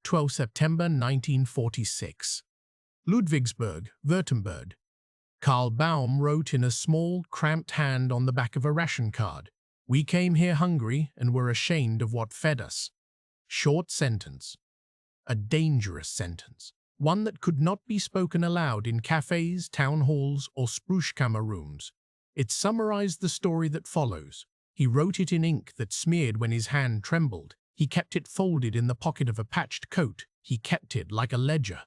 12 September 1946. Ludwigsburg, Württemberg. Karl Baum wrote in a small, cramped hand on the back of a ration card, "We came here hungry and were ashamed of what fed us." Short sentence. A dangerous sentence. One that could not be spoken aloud in cafes, town halls, or Sprüchkammer rooms. It summarized the story that follows. He wrote it in ink that smeared when his hand trembled. He kept it folded in the pocket of a patched coat. He kept it like a ledger.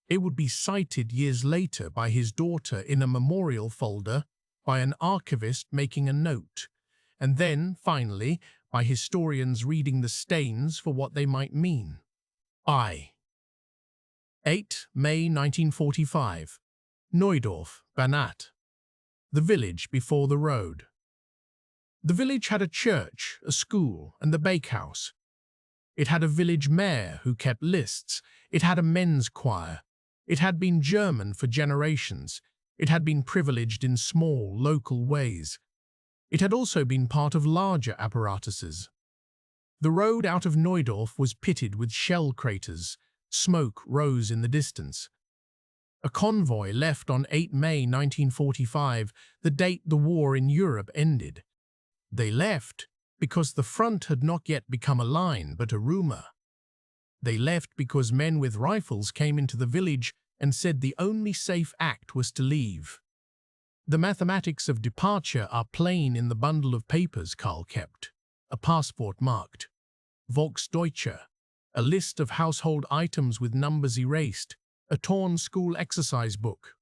It would be cited years later by his daughter in a memorial folder, by an archivist making a note, and then, finally, by historians reading the stains for what they might mean. 8 May 1945. Neudorf, Banat. The village before the road. The village had a church, a school, and the bakehouse. It had a village mayor who kept lists. It had a men's choir. It had been German for generations. It had been privileged in small, local ways. It had also been part of larger apparatuses. The road out of Neudorf was pitted with shell craters. Smoke rose in the distance. A convoy left on 8 May 1945, the date the war in Europe ended. They left because the front had not yet become a line but a rumor. They left because men with rifles came into the village and said the only safe act was to leave. The mathematics of departure are plain in the bundle of papers Karl kept. A passport marked Volksdeutsche, a list of household items with numbers erased, a torn school exercise book.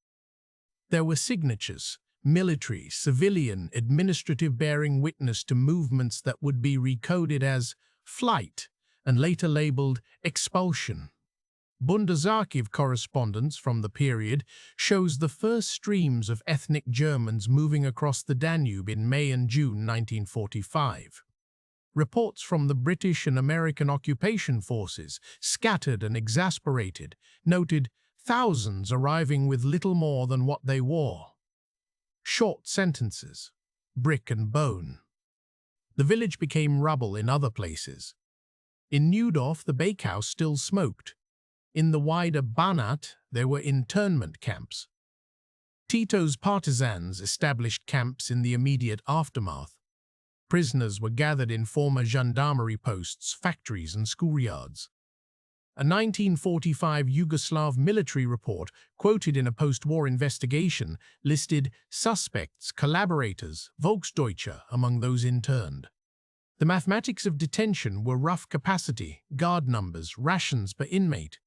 There were signatures, military, civilian, administrative, bearing witness to movements that would be recoded as flight and later labeled expulsion. Bundesarchiv correspondence from the period shows the first streams of ethnic Germans moving across the Danube in May and June 1945. Reports from the British and American occupation forces, scattered and exasperated, noted thousands arriving with little more than what they wore. Short sentences. Brick and bone. The village became rubble in other places. In Neudorf, the bakehouse still smoked. In the wider Banat, there were internment camps. Tito's partisans established camps in the immediate aftermath. Prisoners were gathered in former gendarmerie posts, factories, and schoolyards. A 1945 Yugoslav military report, quoted in a post-war investigation, listed suspects, collaborators, Volksdeutsche among those interned. The mathematics of detention were rough capacity, guard numbers, rations per inmate.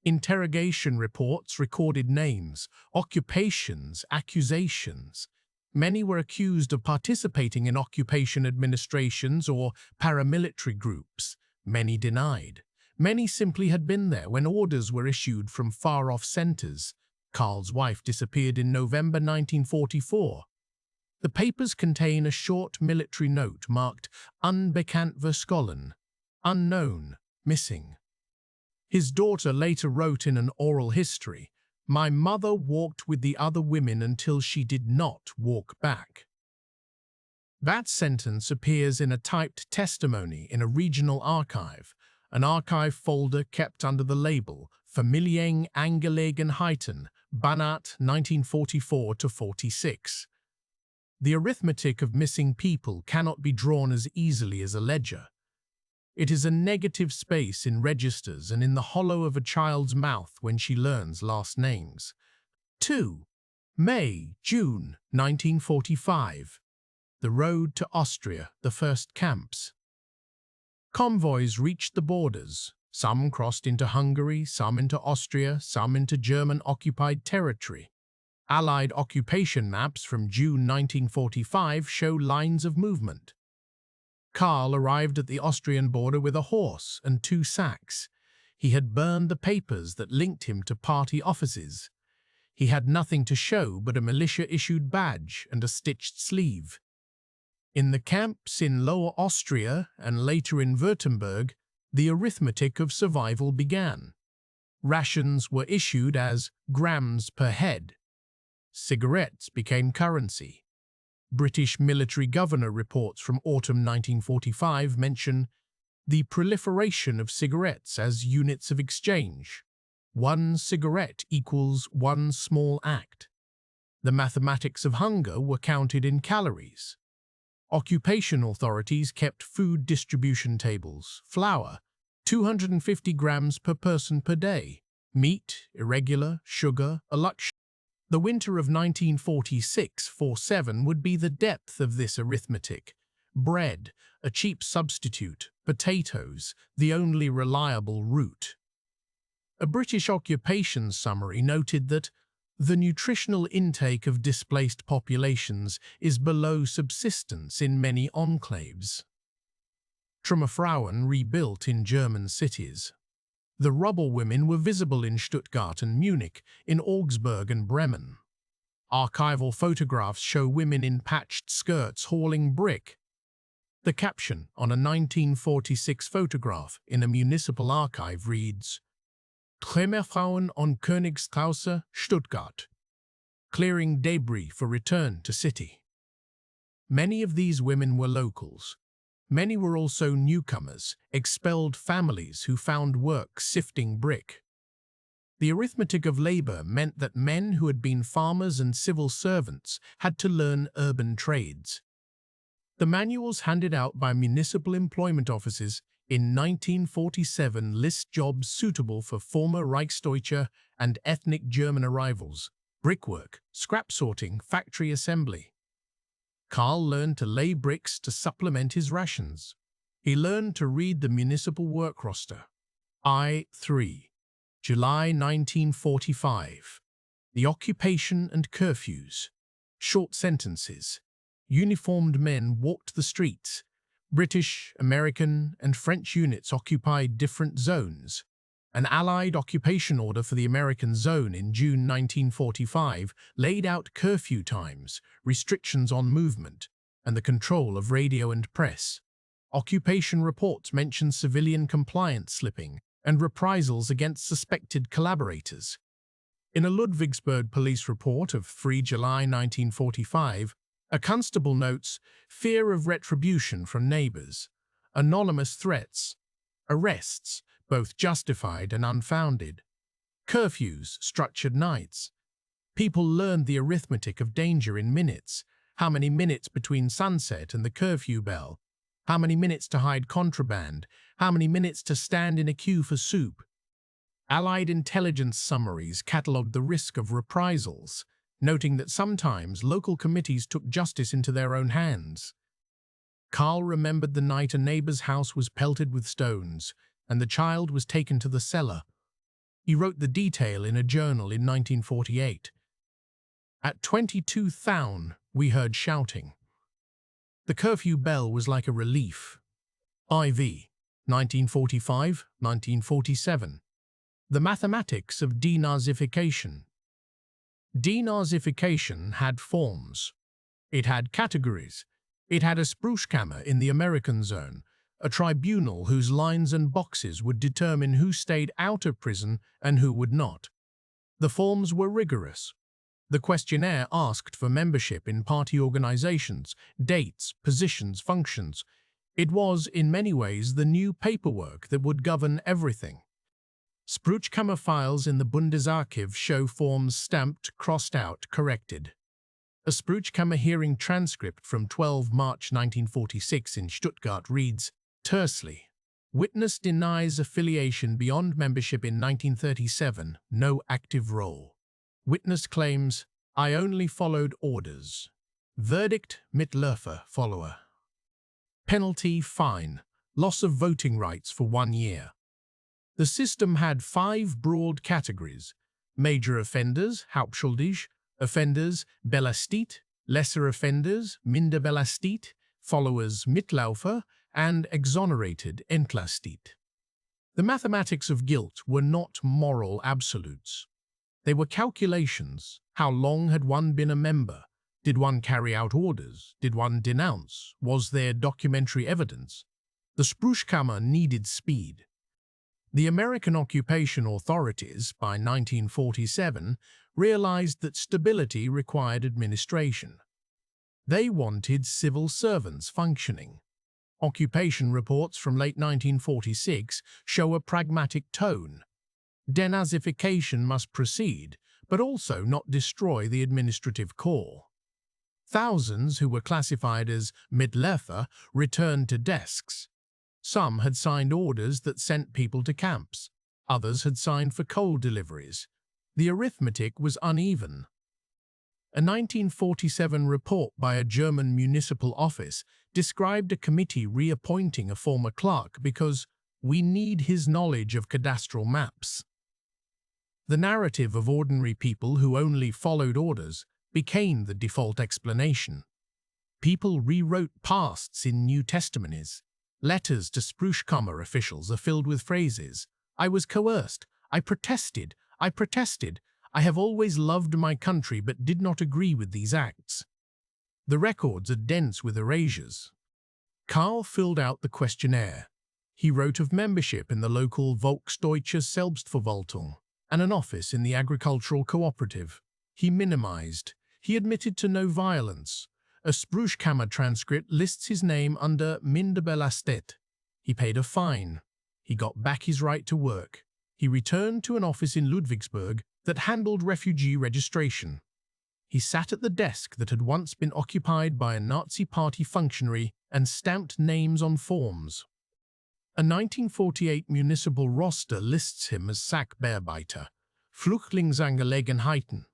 Interrogation reports recorded names, occupations, accusations. Many were accused of participating in occupation administrations or paramilitary groups. Many denied. Many simply had been there when orders were issued from far-off centers. Karl's wife disappeared in November 1944. The papers contain a short military note marked Unbekannt verschollen, unknown, missing. His daughter later wrote in an oral history, "My mother walked with the other women until she did not walk back." That sentence appears in a typed testimony in a regional archive, an archive folder kept under the label Familienangelegenheiten, Banat 1944–46. The arithmetic of missing people cannot be drawn as easily as a ledger. It is a negative space in registers and in the hollow of a child's mouth when she learns last names. 2 May, June 1945. The road to Austria, the first camps. Convoys reached the borders. Some crossed into Hungary, some into Austria, some into German-occupied territory. Allied occupation maps from June 1945 show lines of movement. Karl arrived at the Austrian border with a horse and 2 sacks. He had burned the papers that linked him to party offices. He had nothing to show but a militia-issued badge and a stitched sleeve. In the camps in Lower Austria and later in Württemberg, the arithmetic of survival began. Rations were issued as grams per head. Cigarettes became currency. British military governor reports from autumn 1945 mention The proliferation of cigarettes as units of exchange. 1 cigarette equals 1 small act. The mathematics of hunger were counted in calories. Occupation authorities kept food distribution tables. Flour, 250 grams per person per day. Meat, irregular, sugar, a luxury. The winter of 1946-47 would be the depth of this arithmetic. Bread, a cheap substitute. Potatoes, the only reliable route. A British occupation summary noted that the nutritional intake of displaced populations is below subsistence in many enclaves. Trümmerfrauen rebuilt in German cities. The rubble women were visible in Stuttgart and Munich, in Augsburg and Bremen. Archival photographs show women in patched skirts hauling brick. The caption on a 1946 photograph in a municipal archive reads, Trümmerfrauen on Königstraße, Stuttgart, clearing debris for return to city. Many of these women were locals. Many were also newcomers, expelled families who found work sifting brick. The arithmetic of labor meant that men who had been farmers and civil servants had to learn urban trades. The manuals handed out by municipal employment offices in 1947 list jobs suitable for former Reichsdeutsche and ethnic German arrivals: brickwork, scrap sorting, factory assembly. Karl learned to lay bricks to supplement his rations. He learned to read the municipal work roster. I-3, July 1945. The occupation and curfews. Short sentences. Uniformed men walked the streets. British, American, and French units occupied different zones. An Allied occupation order for the American zone in June 1945 laid out curfew times, restrictions on movement, and the control of radio and press. Occupation reports mentioned civilian compliance slipping and reprisals against suspected collaborators. In a Ludwigsburg police report of 3 July 1945, a constable notes fear of retribution from neighbors, anonymous threats, arrests, both justified and unfounded, curfews, structured nights. People learned the arithmetic of danger in minutes, how many minutes between sunset and the curfew bell, how many minutes to hide contraband, how many minutes to stand in a queue for soup. Allied intelligence summaries catalogued the risk of reprisals, noting that sometimes local committees took justice into their own hands. Karl remembered the night a neighbor's house was pelted with stones, and the child was taken to the cellar. He wrote the detail in a journal in 1948. At 22 Thaun, we heard shouting. The curfew bell was like a relief. IV, 1945-1947. The mathematics of denazification. Denazification had forms. It had categories. It had a Spruchkammer in the American zone, a tribunal whose lines and boxes would determine who stayed out of prison and who would not. The forms were rigorous. The questionnaire asked for membership in party organizations, dates, positions, functions. It was, in many ways, the new paperwork that would govern everything. Spruchkammer files in the Bundesarchiv show forms stamped, crossed out, corrected. A Spruchkammer hearing transcript from 12 March 1946 in Stuttgart reads, tersely, witness denies affiliation beyond membership in 1937, no active role. Witness claims, I only followed orders. Verdict, Mitläufer, follower. Penalty, fine, loss of voting rights for 1 year. The system had 5 broad categories: major offenders, Hauptschuldig, offenders, Belastet, lesser offenders, Minder Belastet, followers, Mitläufer, and exonerated, Entlastet. The mathematics of guilt were not moral absolutes. They were calculations. How long had one been a member? Did one carry out orders? Did one denounce? Was there documentary evidence? The Spruchkammer needed speed. The American occupation authorities, by 1947, realized that stability required administration. They wanted civil servants functioning. Occupation reports from late 1946 show a pragmatic tone. Denazification must proceed, but also not destroy the administrative core. Thousands who were classified as Mitläufer returned to desks. Some had signed orders that sent people to camps. Others had signed for coal deliveries. The arithmetic was uneven. A 1947 report by a German municipal office described a committee reappointing a former clerk because we need his knowledge of cadastral maps. The narrative of ordinary people who only followed orders became the default explanation. People rewrote pasts in new testimonies. Letters to Spruchkammer officials are filled with phrases, "I was coerced, I protested, I have always loved my country but did not agree with these acts." The records are dense with erasures. Karl filled out the questionnaire. He wrote of membership in the local Volksdeutsche Selbstverwaltung and an office in the agricultural cooperative. He minimized. He admitted to no violence. A Spruchkammer transcript lists his name under Minderbelastet. He paid a fine. He got back his right to work. He returned to an office in Ludwigsburg that handled refugee registration. He sat at the desk that had once been occupied by a Nazi Party functionary and stamped names on forms. A 1948 municipal roster lists him as Sachbearbeiter, Flüchtlingsangelegenheiten.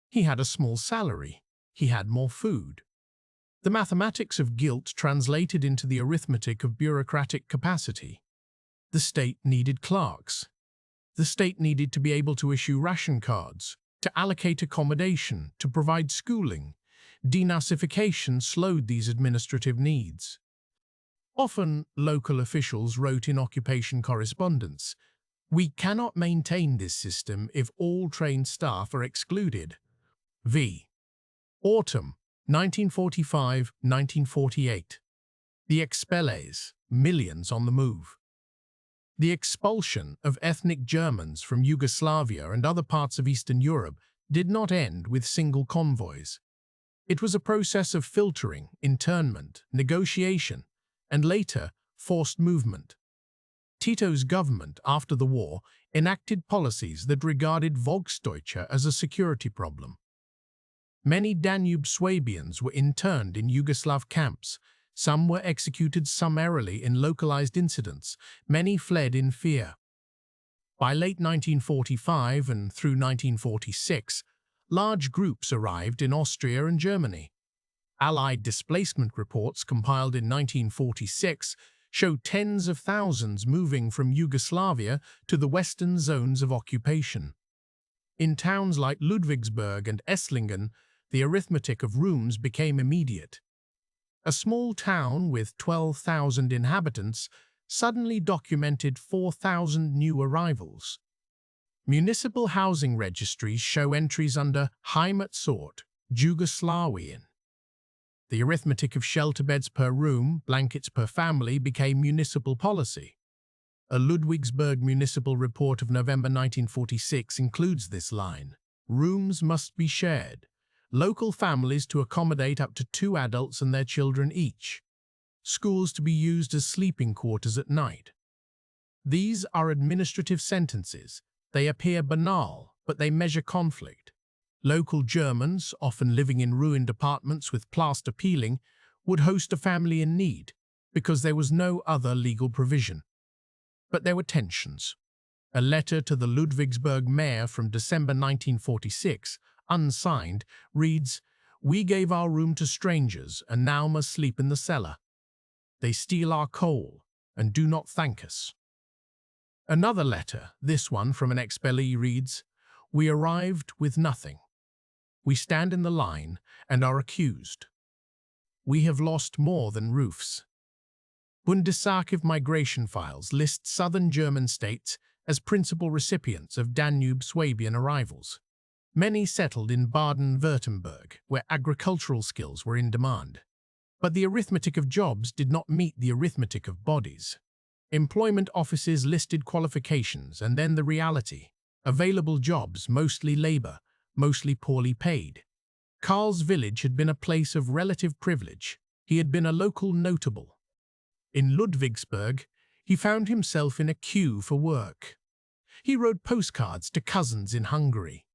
He had a small salary. He had more food. The mathematics of guilt translated into the arithmetic of bureaucratic capacity. The state needed clerks. The state needed to be able to issue ration cards, to allocate accommodation, to provide schooling. Denazification slowed these administrative needs. Often, local officials wrote in occupation correspondence, "We cannot maintain this system if all trained staff are excluded." V. Autumn, 1945–1948. The expellés, millions on the move. The expulsion of ethnic Germans from Yugoslavia and other parts of Eastern Europe did not end with single convoys. It was a process of filtering, internment, negotiation, and later, forced movement. Tito's government, after the war, enacted policies that regarded Volksdeutsche as a security problem. Many Danube Swabians were interned in Yugoslav camps. Some were executed summarily in localized incidents. Many fled in fear. By late 1945 and through 1946, large groups arrived in Austria and Germany. Allied displacement reports compiled in 1946 show tens of thousands moving from Yugoslavia to the western zones of occupation. In towns like Ludwigsburg and Esslingen, the arithmetic of rooms became immediate. A small town with 12,000 inhabitants suddenly documented 4,000 new arrivals. Municipal housing registries show entries under Heimatsort, Jugoslawian. The arithmetic of shelter beds per room, blankets per family became municipal policy. A Ludwigsburg municipal report of November 1946 includes this line: "Rooms must be shared. Local families to accommodate up to 2 adults and their children each. Schools to be used as sleeping quarters at night." These are administrative sentences. They appear banal, but they measure conflict. Local Germans, often living in ruined apartments with plaster peeling, would host a family in need because there was no other legal provision. But there were tensions. A letter to the Ludwigsburg mayor from December 1946, unsigned, reads, "We gave our room to strangers and now must sleep in the cellar. They steal our coal and do not thank us." Another letter, this one from an expellee, reads, "We arrived with nothing. We stand in the line and are accused. We have lost more than roofs." Bundesarchiv migration files list southern German states as principal recipients of Danube Swabian arrivals. Many settled in Baden-Württemberg, where agricultural skills were in demand. But the arithmetic of jobs did not meet the arithmetic of bodies. Employment offices listed qualifications and then the reality: available jobs, mostly labor, mostly poorly paid. Karl's village had been a place of relative privilege. He had been a local notable. In Ludwigsburg, he found himself in a queue for work. He wrote postcards to cousins in Hungary.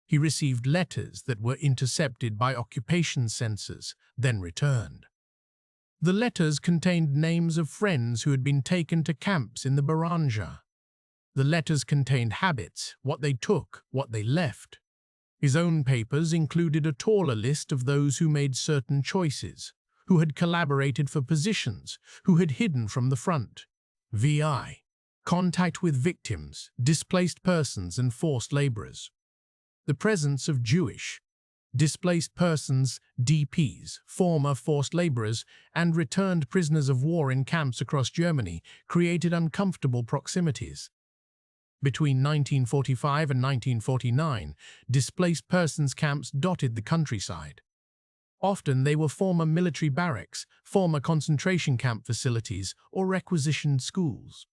He received letters that were intercepted by occupation censors, then returned. The letters contained names of friends who had been taken to camps in the Baranja. The letters contained habits, what they took, what they left. His own papers included a taller list of those who made certain choices, who had collaborated for positions, who had hidden from the front. VI. Contact with victims, displaced persons and forced laborers. The presence of Jewish, displaced persons, DPs, former forced laborers, and returned prisoners of war in camps across Germany created uncomfortable proximities. Between 1945 and 1949, displaced persons camps dotted the countryside. Often they were former military barracks, former concentration camp facilities, or requisitioned schools.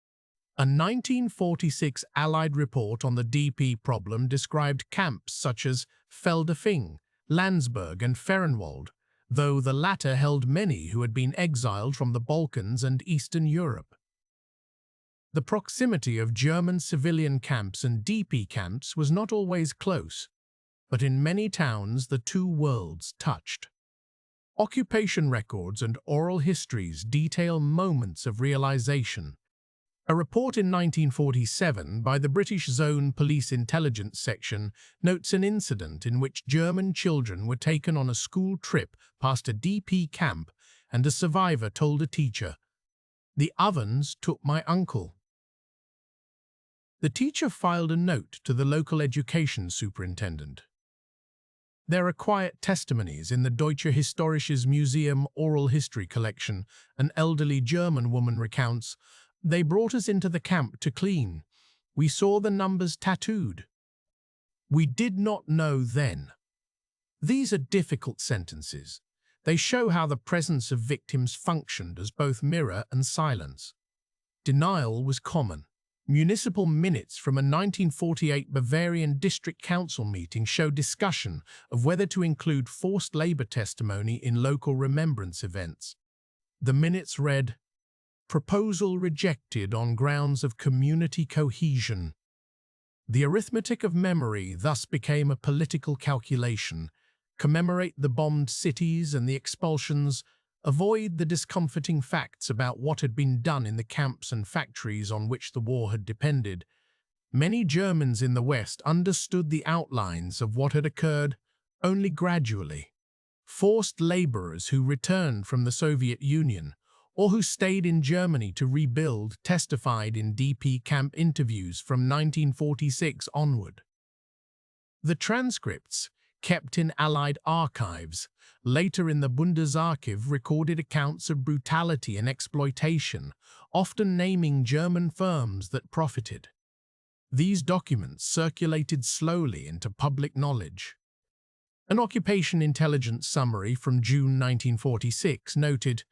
A 1946 Allied report on the DP problem described camps such as Feldafing, Landsberg and Fehrenwald, though the latter held many who had been exiled from the Balkans and Eastern Europe. The proximity of German civilian camps and DP camps was not always close, but in many towns the two worlds touched. Occupation records and oral histories detail moments of realization. A report in 1947 by the British Zone Police Intelligence Section notes an incident in which German children were taken on a school trip past a DP camp and a survivor told a teacher, "The ovens took my uncle." The teacher filed a note to the local education superintendent. There are quiet testimonies in the Deutsche Historisches Museum oral history collection. An elderly German woman recounts, "They brought us into the camp to clean. We saw the numbers tattooed. We did not know then." These are difficult sentences. They show how the presence of victims functioned as both mirror and silence. Denial was common. Municipal minutes from a 1948 Bavarian district council meeting show discussion of whether to include forced labor testimony in local remembrance events. The minutes read, "Proposal rejected on grounds of community cohesion." The arithmetic of memory thus became a political calculation. Commemorate the bombed cities and the expulsions, avoid the discomforting facts about what had been done in the camps and factories on which the war had depended. Many Germans in the West understood the outlines of what had occurred only gradually. Forced laborers who returned from the Soviet Union or who stayed in Germany to rebuild testified in DP camp interviews from 1946 onward. The transcripts, kept in Allied archives, later in the Bundesarchiv recorded accounts of brutality and exploitation, often naming German firms that profited. These documents circulated slowly into public knowledge. An occupation intelligence summary from June 1946 noted,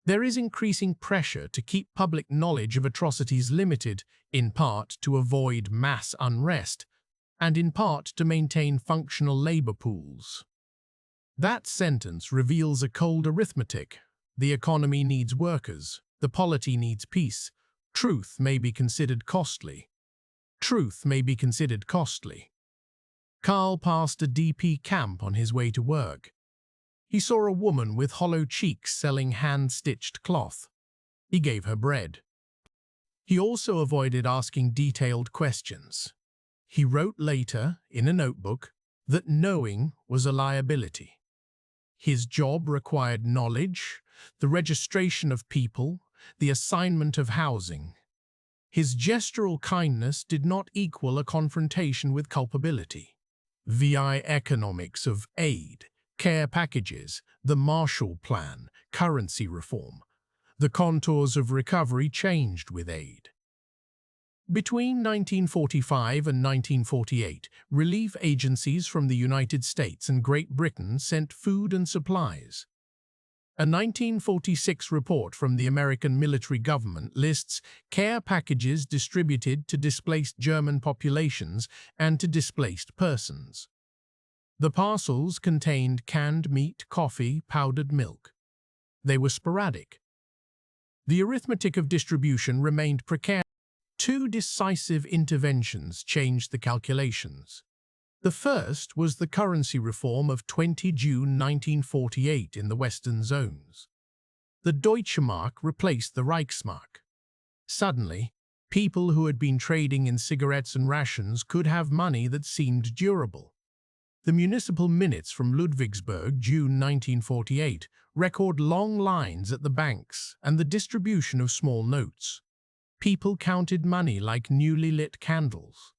"There is increasing pressure to keep public knowledge of atrocities limited, in part to avoid mass unrest, and in part to maintain functional labor pools." That sentence reveals a cold arithmetic. The economy needs workers. The polity needs peace. Truth may be considered costly. Truth may be considered costly. Karl passed a DP camp on his way to work. He saw a woman with hollow cheeks selling hand-stitched cloth. He gave her bread. He also avoided asking detailed questions. He wrote later, in a notebook, that knowing was a liability. His job required knowledge, the registration of people, the assignment of housing. His gestural kindness did not equal a confrontation with culpability. VI economics of aid, care packages, the Marshall Plan, currency reform. The contours of recovery changed with aid. Between 1945 and 1948, relief agencies from the United States and Great Britain sent food and supplies. A 1946 report from the American military government lists care packages distributed to displaced German populations and to displaced persons. The parcels contained canned meat, coffee, powdered milk. They were sporadic. The arithmetic of distribution remained precarious. Two decisive interventions changed the calculations. The first was the currency reform of 20 June 1948 in the Western zones. The Deutsche Mark replaced the Reichsmark. Suddenly, people who had been trading in cigarettes and rations could have money that seemed durable. The municipal minutes from Ludwigsburg, June 1948, record long lines at the banks and the distribution of small notes. People counted money like newly lit candles.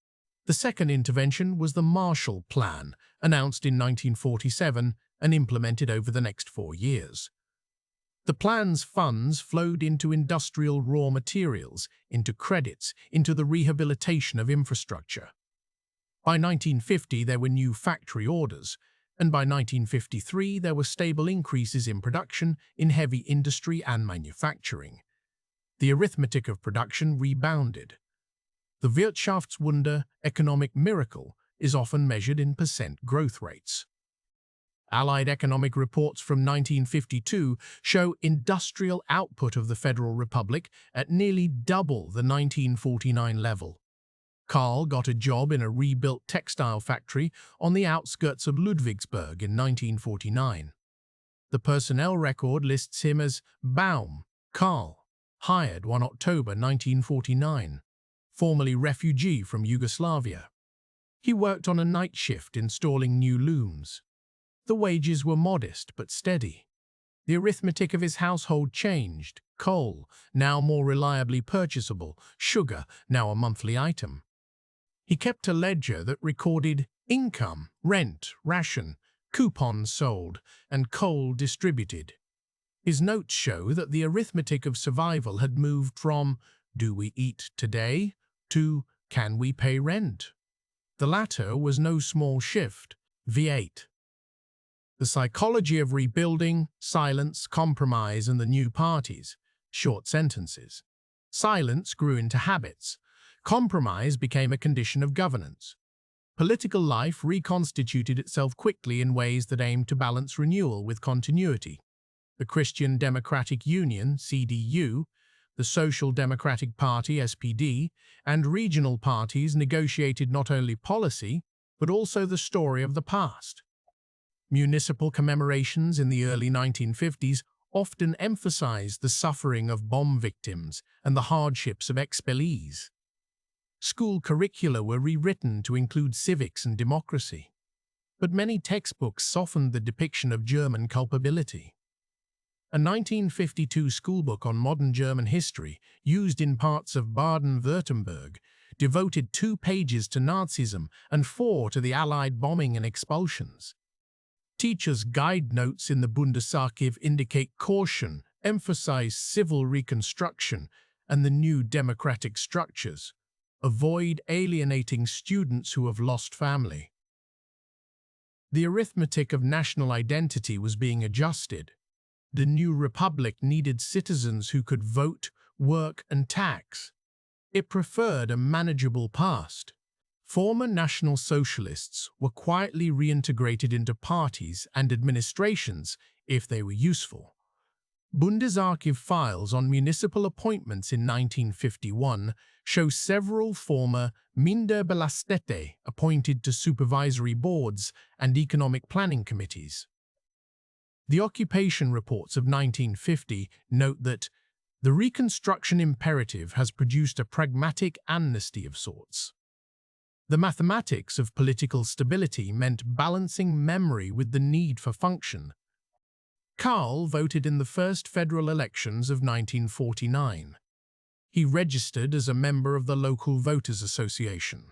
The second intervention was the Marshall Plan, announced in 1947 and implemented over the next 4 years. The plan's funds flowed into industrial raw materials, into credits, into the rehabilitation of infrastructure. By 1950, there were new factory orders, and by 1953, there were stable increases in production in heavy industry and manufacturing. The arithmetic of production rebounded. The Wirtschaftswunder, economic miracle, is often measured in percent growth rates. Allied economic reports from 1952 show industrial output of the Federal Republic at nearly double the 1949 level. Karl got a job in a rebuilt textile factory on the outskirts of Ludwigsburg in 1949. The personnel record lists him as Baum, Karl, hired 1 October 1949, formerly refugee from Yugoslavia. He worked on a night shift installing new looms. The wages were modest but steady. The arithmetic of his household changed. Coal, now more reliably purchasable, sugar, now a monthly item. He kept a ledger that recorded income, rent, ration, coupons sold, and coal distributed. His notes show that the arithmetic of survival had moved from "do we eat today?" to "can we pay rent?" The latter was no small shift. V8. The psychology of rebuilding, silence, compromise, and the new parties. Short sentences. Silence grew into habits. Compromise became a condition of governance. Political life reconstituted itself quickly in ways that aimed to balance renewal with continuity. The Christian Democratic Union, CDU, the Social Democratic Party, SPD, and regional parties negotiated not only policy, but also the story of the past. Municipal commemorations in the early 1950s often emphasized the suffering of bomb victims and the hardships of expellees. School curricula were rewritten to include civics and democracy, but many textbooks softened the depiction of German culpability. A 1952 schoolbook on modern German history, used in parts of Baden-Württemberg, devoted 2 pages to Nazism and 4 to the Allied bombing and expulsions. Teachers' guide notes in the Bundesarchiv indicate caution, emphasize civil reconstruction and the new democratic structures. Avoid alienating students who have lost family. The arithmetic of national identity was being adjusted. The new republic needed citizens who could vote, work, and tax. It preferred a manageable past. Former National Socialists were quietly reintegrated into parties and administrations if they were useful. Bundesarchiv files on municipal appointments in 1951 show several former Minderbelastete appointed to supervisory boards and economic planning committees. The occupation reports of 1950 note that the reconstruction imperative has produced a pragmatic amnesty of sorts. The mathematics of political stability meant balancing memory with the need for function. Karl voted in the first federal elections of 1949. He registered as a member of the local voters' association.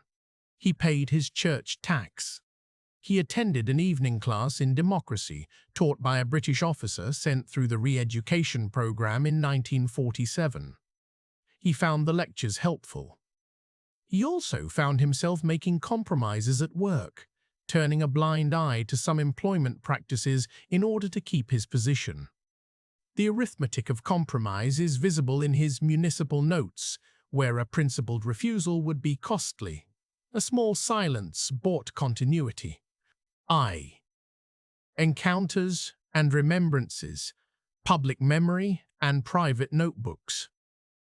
He paid his church tax. He attended an evening class in democracy taught by a British officer sent through the re-education program in 1947. He found the lectures helpful. He also found himself making compromises at work, turning a blind eye to some employment practices in order to keep his position. The arithmetic of compromise is visible in his municipal notes, where a principled refusal would be costly. A small silence bought continuity. Encounters and remembrances. public memory, and private notebooks.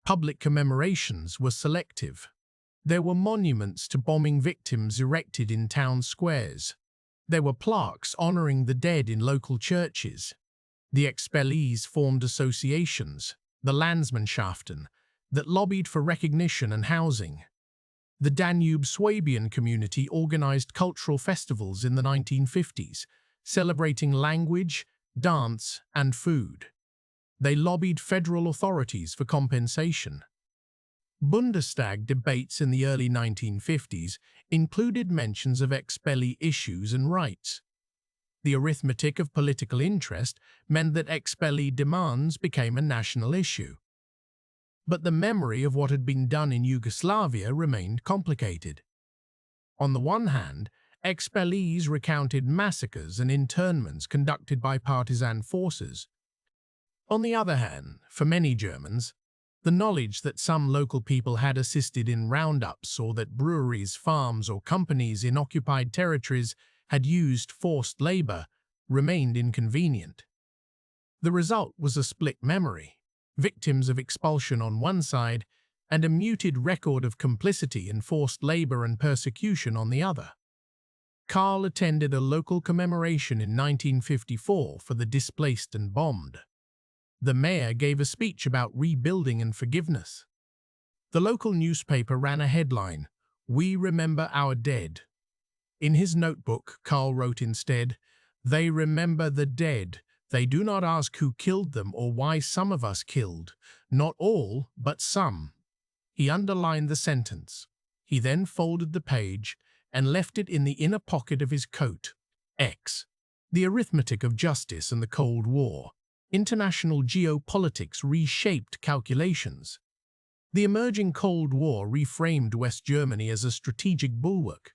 Public commemorations were selective. There were monuments to bombing victims erected in town squares. There were plaques honoring the dead in local churches. The expellees formed associations, the Landsmannschaften, that lobbied for recognition and housing. The Danube Swabian community organized cultural festivals in the 1950s, celebrating language, dance, and food. They lobbied federal authorities for compensation. Bundestag debates in the early 1950s included mentions of expellee issues and rights. The arithmetic of political interest meant that expellee demands became a national issue. But the memory of what had been done in Yugoslavia remained complicated. On the one hand, expellees recounted massacres and internments conducted by partisan forces. On the other hand, for many Germans, the knowledge that some local people had assisted in roundups or that breweries, farms, or companies in occupied territories had used forced labor remained inconvenient. The result was a split memory, victims of expulsion on one side and a muted record of complicity in forced labor and persecution on the other. Karl attended a local commemoration in 1954 for the displaced and bombed. The mayor gave a speech about rebuilding and forgiveness. The local newspaper ran a headline, "We remember our dead." In his notebook, Karl wrote instead, "They remember the dead. They do not ask who killed them or why some of us killed. Not all, but some." He underlined the sentence. He then folded the page and left it in the inner pocket of his coat. X. The arithmetic of justice and the Cold War. International geopolitics reshaped calculations. The emerging Cold War reframed West Germany as a strategic bulwark.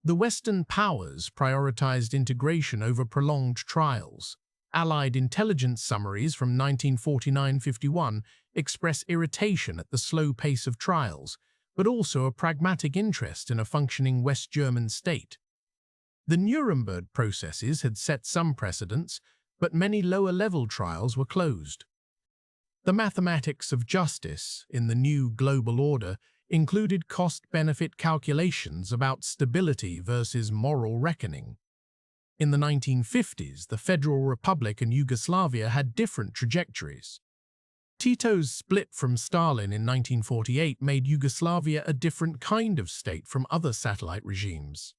The Western powers prioritized integration over prolonged trials. Allied intelligence summaries from 1949-51 express irritation at the slow pace of trials, but also a pragmatic interest in a functioning West German state. The Nuremberg processes had set some precedents, but many lower-level trials were closed. The mathematics of justice in the new global order included cost-benefit calculations about stability versus moral reckoning. In the 1950s, the Federal Republic and Yugoslavia had different trajectories. Tito's split from Stalin in 1948 made Yugoslavia a different kind of state from other satellite regimes.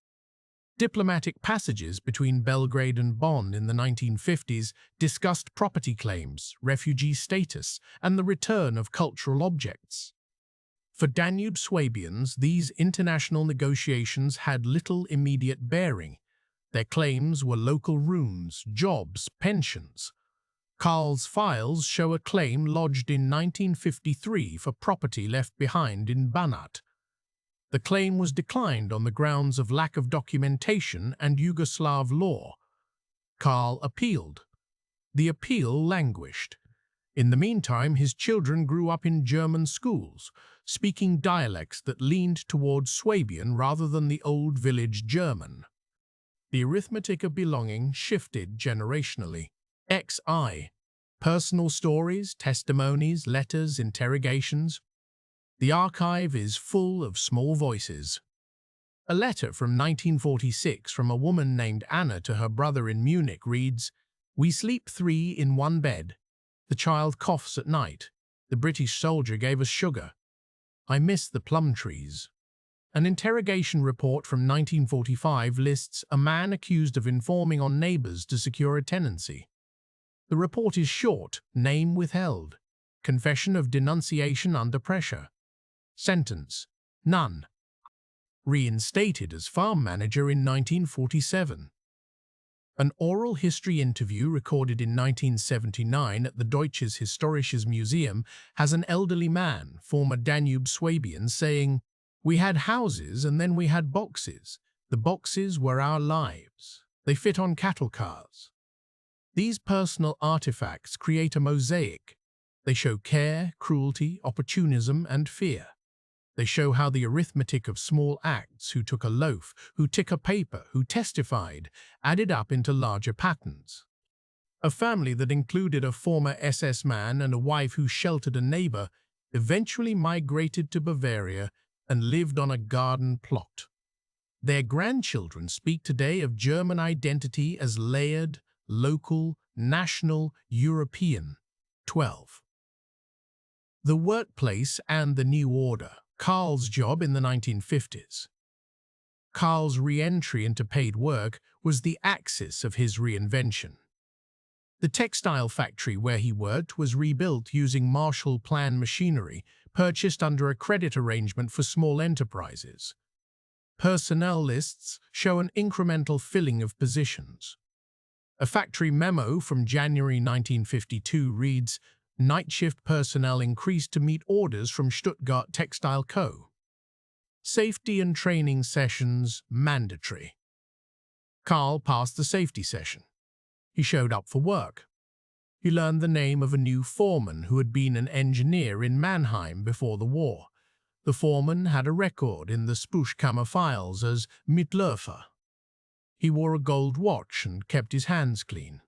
Diplomatic passages between Belgrade and Bonn in the 1950s discussed property claims, refugee status, and the return of cultural objects. For Danube Swabians, these international negotiations had little immediate bearing. Their claims were local runes, jobs, pensions. Karl's files show a claim lodged in 1953 for property left behind in Banat. The claim was declined on the grounds of lack of documentation and Yugoslav law. Karl appealed. The appeal languished. In the meantime, his children grew up in German schools, speaking dialects that leaned towards Swabian rather than the old village German. The arithmetic of belonging shifted generationally. XI. Personal stories, testimonies, letters, interrogations. The archive is full of small voices. A letter from 1946 from a woman named Anna to her brother in Munich reads, "We sleep 3 in one bed. The child coughs at night. The British soldier gave us sugar. I miss the plum trees." An interrogation report from 1945 lists a man accused of informing on neighbors to secure a tenancy. The report is short, name withheld. Confession of denunciation under pressure. Sentence: none. Reinstated as farm manager in 1947. An oral history interview recorded in 1979 at the Deutsches Historisches Museum has an elderly man, former Danube Swabian, saying, "We had houses and then we had boxes. The boxes were our lives. They fit on cattle cars." These personal artifacts create a mosaic. They show care, cruelty, opportunism, and fear. They show how the arithmetic of small acts, who took a loaf, who took a paper, who testified, added up into larger patterns. A family that included a former SS man and a wife who sheltered a neighbor eventually migrated to Bavaria and lived on a garden plot. Their grandchildren speak today of German identity as layered, local, national, European. 12. The workplace and the new order. Karl's job in the 1950s. Karl's re-entry into paid work was the axis of his reinvention. The textile factory where he worked was rebuilt using Marshall Plan machinery purchased under a credit arrangement for small enterprises. Personnel lists show an incremental filling of positions. A factory memo from January 1952 reads, "Night shift personnel increased to meet orders from Stuttgart Textile Co. Safety and training sessions mandatory." Karl passed the safety session. He showed up for work. He learned the name of a new foreman who had been an engineer in Mannheim before the war. The foreman had a record in the Spushkammer files as Mitläufer. He wore a gold watch and kept his hands clean.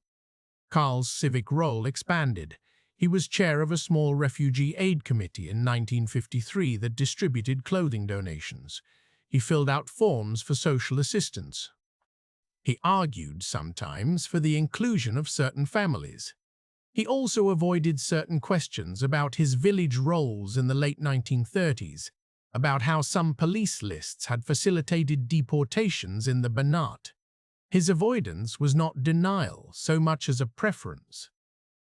Karl's civic role expanded. He was chair of a small refugee aid committee in 1953 that distributed clothing donations. He filled out forms for social assistance. He argued sometimes for the inclusion of certain families. He also avoided certain questions about his village roles in the late 1930s, about how some police lists had facilitated deportations in the Banat. His avoidance was not denial so much as a preference.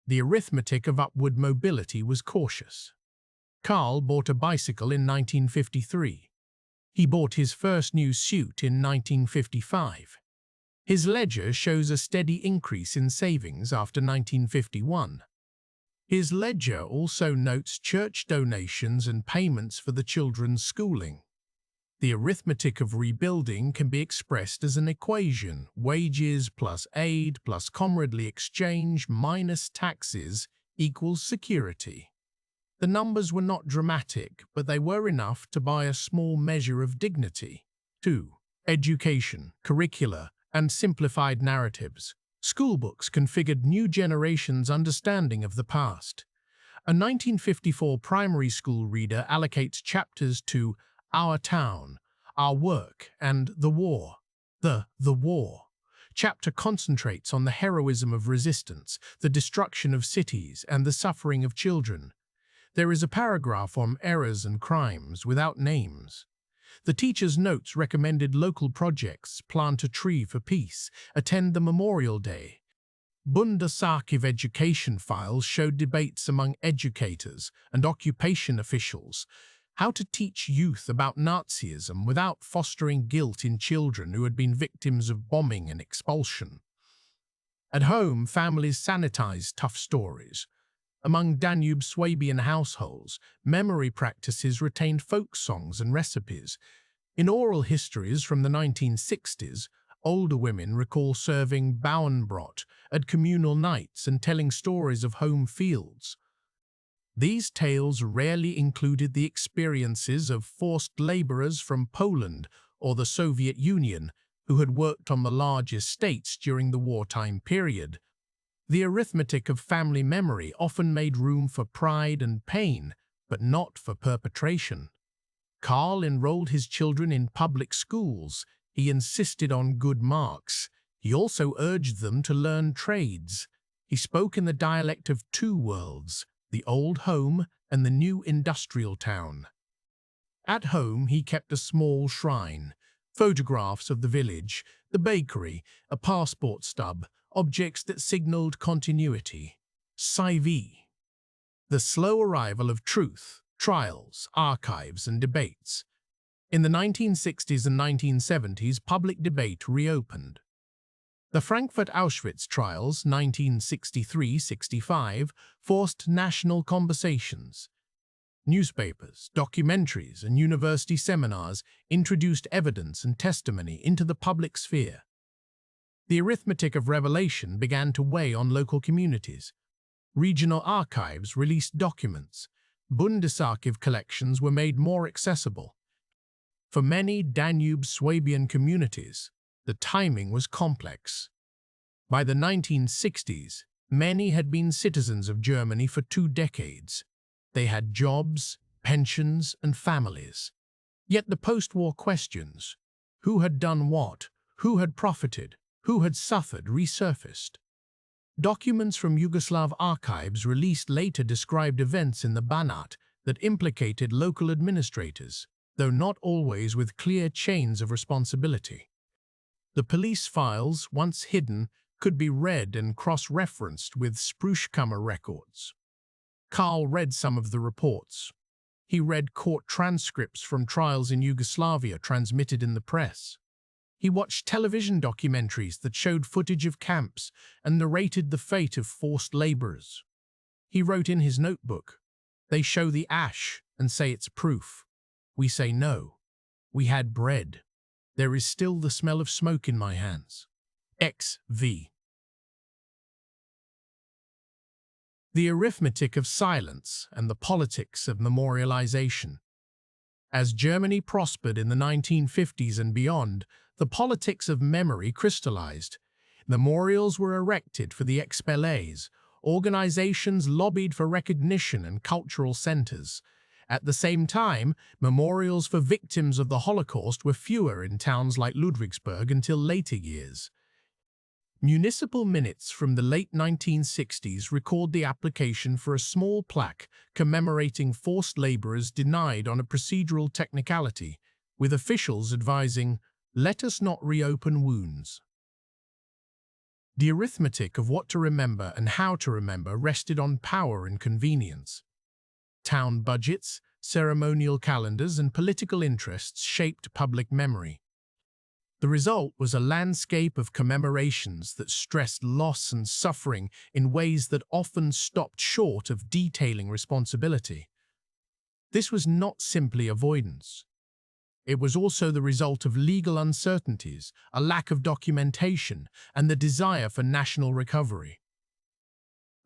The arithmetic of upward mobility was cautious. Karl bought a bicycle in 1953. He bought his first new suit in 1955. His ledger shows a steady increase in savings after 1951. His ledger also notes church donations and payments for the children's schooling. The arithmetic of rebuilding can be expressed as an equation: wages plus aid plus comradely exchange minus taxes equals security. The numbers were not dramatic, but they were enough to buy a small measure of dignity. 2. Education, curricula, and simplified narratives. Schoolbooks configured new generations' understanding of the past. A 1954 primary school reader allocates chapters to Our Town, Our Work, and The War. The War chapter concentrates on the heroism of resistance, the destruction of cities, and the suffering of children. There is a paragraph on errors and crimes without names. The teacher's notes recommended local projects: plant a tree for peace, attend the Memorial Day. Bundesarchiv education files showed debates among educators and occupation officials, how to teach youth about Nazism without fostering guilt in children who had been victims of bombing and expulsion. At home, families sanitized tough stories. Among Danube Swabian households, memory practices retained folk songs and recipes. In oral histories from the 1960s, older women recall serving Bauernbrot at communal nights and telling stories of home fields. These tales rarely included the experiences of forced laborers from Poland or the Soviet Union who had worked on the large estates during the wartime period. The arithmetic of family memory often made room for pride and pain, but not for perpetration. Karl enrolled his children in public schools. He insisted on good marks. He also urged them to learn trades. He spoke in the dialect of two worlds, the old home and the new industrial town. At home, he kept a small shrine, photographs of the village, the bakery, a passport stub, objects that signaled continuity. Siv. The slow arrival of truth, trials, archives, and debates. In the 1960s and 1970s, public debate reopened. The Frankfurt-Auschwitz trials, 1963-65, forced national conversations. Newspapers, documentaries, and university seminars introduced evidence and testimony into the public sphere. The arithmetic of revelation began to weigh on local communities. Regional archives released documents. Bundesarchiv collections were made more accessible. For many Danube Swabian communities, the timing was complex. By the 1960s, Many had been citizens of Germany for 2 decades. They had jobs, pensions, and families. Yet the post-war questions, who had done what, who had profited, who had suffered, resurfaced. Documents from Yugoslav archives released later described events in the Banat that implicated local administrators, though not always with clear chains of responsibility. The police files, once hidden, could be read and cross-referenced with Sprüchkammer records. Karl read some of the reports. He read court transcripts from trials in Yugoslavia transmitted in the press. He watched television documentaries that showed footage of camps and narrated the fate of forced laborers. He wrote in his notebook, "They show the ash and say it's proof. We say no. We had bread. There is still the smell of smoke in my hands." XV. The arithmetic of silence and the politics of memorialization. As Germany prospered in the 1950s and beyond, the politics of memory crystallized. Memorials were erected for the expellés. Organizations lobbied for recognition and cultural centers. At the same time, memorials for victims of the Holocaust were fewer in towns like Ludwigsburg until later years. Municipal minutes from the late 1960s record the application for a small plaque commemorating forced laborers denied on a procedural technicality, with officials advising, "Let us not reopen wounds." The arithmetic of what to remember and how to remember rested on power and convenience. Town budgets, ceremonial calendars, and political interests shaped public memory. The result was a landscape of commemorations that stressed loss and suffering in ways that often stopped short of detailing responsibility. This was not simply avoidance. It was also the result of legal uncertainties, a lack of documentation, and the desire for national recovery.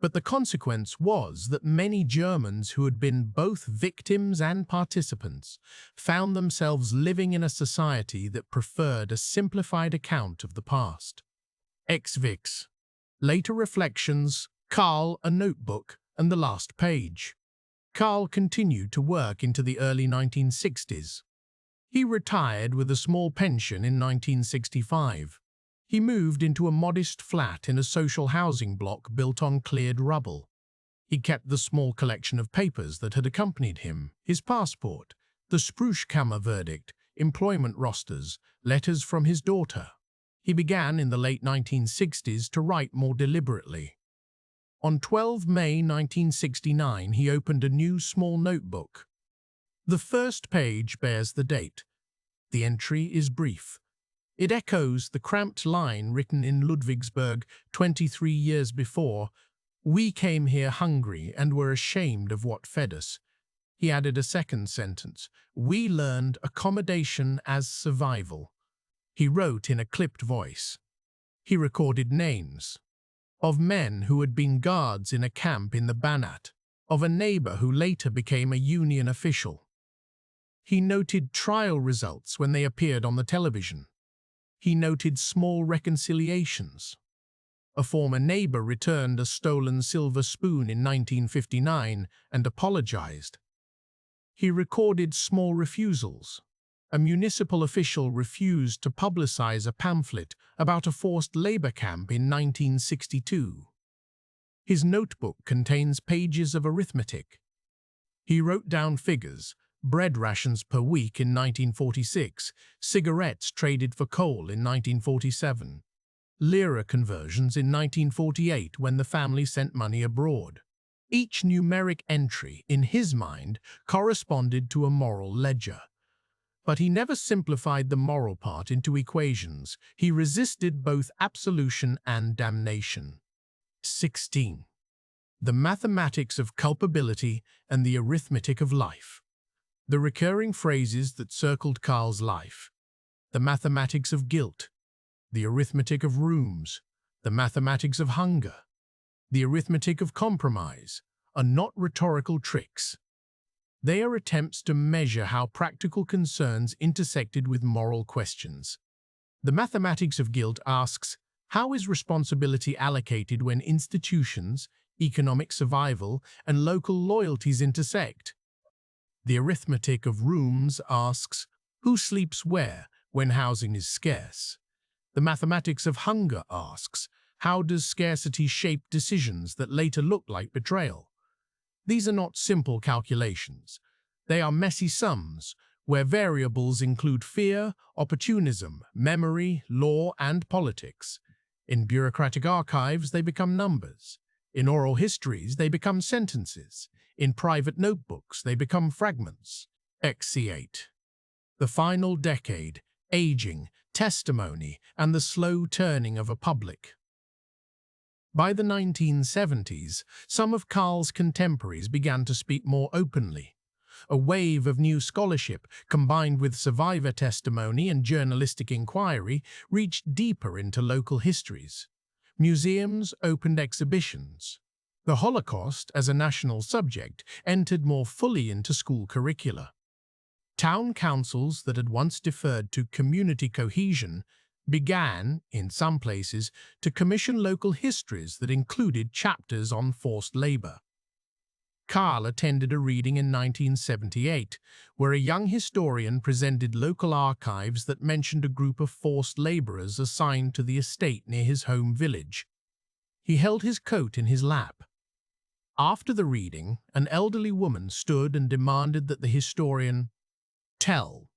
But the consequence was that many Germans who had been both victims and participants found themselves living in a society that preferred a simplified account of the past. XVIX. Later reflections, Karl, a notebook, and the last page. Karl continued to work into the early 1960s. He retired with a small pension in 1965. He moved into a modest flat in a social housing block built on cleared rubble. He kept the small collection of papers that had accompanied him, his passport, the Sprüchkammer verdict, employment rosters, letters from his daughter. He began in the late 1960s to write more deliberately. On 12 May 1969, he opened a new small notebook. The first page bears the date. The entry is brief. It echoes the cramped line written in Ludwigsburg 23 years before, "We came here hungry and were ashamed of what fed us." He added a second sentence, "We learned accommodation as survival." He wrote in a clipped voice. He recorded names of men who had been guards in a camp in the Banat, of a neighbor who later became a union official. He noted trial results when they appeared on the television. He noted small reconciliations. A former neighbor returned a stolen silver spoon in 1959 and apologized. He recorded small refusals. A municipal official refused to publicize a pamphlet about a forced labor camp in 1962. His notebook contains pages of arithmetic. He wrote down figures: bread rations per week in 1946, cigarettes traded for coal in 1947, lira conversions in 1948 when the family sent money abroad. Each numeric entry, in his mind, corresponded to a moral ledger. But he never simplified the moral part into equations. He resisted both absolution and damnation. 16. The mathematics of culpability and the arithmetic of life. The recurring phrases that circled Karl's life: the mathematics of guilt, the arithmetic of rooms, the mathematics of hunger, the arithmetic of compromise, are not rhetorical tricks. They are attempts to measure how practical concerns intersected with moral questions. The mathematics of guilt asks, How is responsibility allocated when institutions, economic survival, and local loyalties intersect? The arithmetic of rooms asks, who sleeps where when housing is scarce? The mathematics of hunger asks, how does scarcity shape decisions that later look like betrayal? These are not simple calculations. They are messy sums, where variables include fear, opportunism, memory, law, and politics. In bureaucratic archives, they become numbers. In oral histories, they become sentences. In private notebooks, they become fragments. XC8. The final decade, aging, testimony, and the slow turning of a public. By the 1970s, some of Karl's contemporaries began to speak more openly. A wave of new scholarship, combined with survivor testimony and journalistic inquiry, reached deeper into local histories. Museums opened exhibitions. The Holocaust, as a national subject, entered more fully into school curricula. Town councils that had once deferred to community cohesion began, in some places, to commission local histories that included chapters on forced labor. Karl attended a reading in 1978, where a young historian presented local archives that mentioned a group of forced laborers assigned to the estate near his home village. He held his coat in his lap. After the reading, an elderly woman stood and demanded that the historian tell